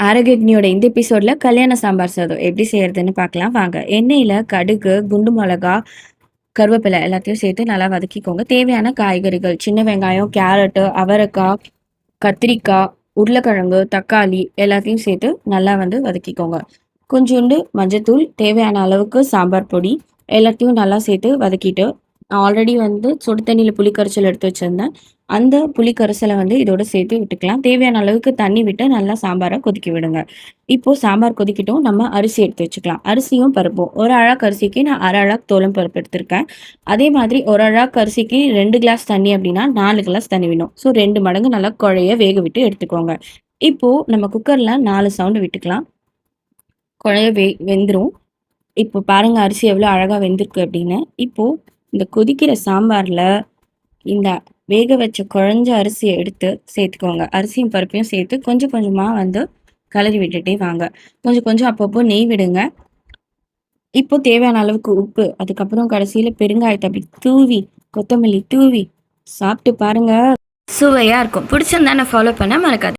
ஆரோக்கியக்னியோட இந்த எபிசோட்ல கல்யாண சாம்பார் சாதம் எப்படி செய்யறதுன்னு பார்க்கலாம் வாங்க. எண்ணெயில கடுகு, குண்டு மிளகா, கருவேப்பிலை எல்லாத்தையும் சேர்த்து நல்லா வதக்கிக்கோங்க. தேவையான காய்கறிகள் சின்ன வெங்காயம், கேரட்டு, அவரைக்காய், கத்திரிக்காய், உருளைக்கிழங்கு, தக்காளி எல்லாத்தையும் சேர்த்து நல்லா வதக்கிக்கோங்க. கொஞ்சோண்டு மஞ்சத்தூள், தேவையான அளவுக்கு சாம்பார் பொடி எல்லாத்தையும் நல்லா சேர்த்து வதக்கிட்டு ஆல்ரெடி சுடு தண்ணியில் புளி கரைச்சல் எடுத்து வச்சுருந்தேன். அந்த புளி கரைசலை இதோட சேர்த்து விட்டுக்கலாம். தேவையான அளவுக்கு தண்ணி விட்டு நல்லா சாம்பாரை கொதிக்க விடுங்க. இப்போது சாம்பார் கொதிக்கிட்டும், நம்ம அரிசி எடுத்து வச்சுக்கலாம். அரிசியும் பருப்பும் ஒரு அழாக்கு அரிசிக்கு நான் அரை அழாக்கு தோலம் பருப்பு எடுத்திருக்கேன். அதே மாதிரி ஒரு அழாக்கு அரிசிக்கு 2 கிளாஸ் தண்ணி அப்படின்னா 4 கிளாஸ் தண்ணி வேணும். ஸோ 2 மடங்கு நல்லா குழைய வேக விட்டு எடுத்துக்கோங்க. இப்போது நம்ம குக்கரில் 4 சவுண்டு விட்டுக்கலாம். குழைய வெந்துடும். இப்போ பாருங்க அரிசி எவ்வளோ அழகாக வெந்திருக்கு அப்படின்னு. இப்போது இந்த கொதிக்கிற சாம்பாரில் இந்த வேக வச்ச குழஞ்ச அரிசியை எடுத்து சேர்த்துக்கோங்க. அரிசியும் பருப்பையும் சேர்த்து கொஞ்சம் கொஞ்சமாக கலரி விட்டுட்டே வாங்க. கொஞ்சம் கொஞ்சம் அப்பப்போ நெய் விடுங்க. இப்போ தேவையான அளவுக்கு உப்பு, அதுக்கப்புறம் கடைசியில் பெருங்காயத்தை அப்படி தூவி, கொத்தமல்லி தூவி சாப்பிட்டு பாருங்க, சுவையாக இருக்கும். பிடிச்சிருந்தா நான் ஃபாலோ பண்ண மறக்காது.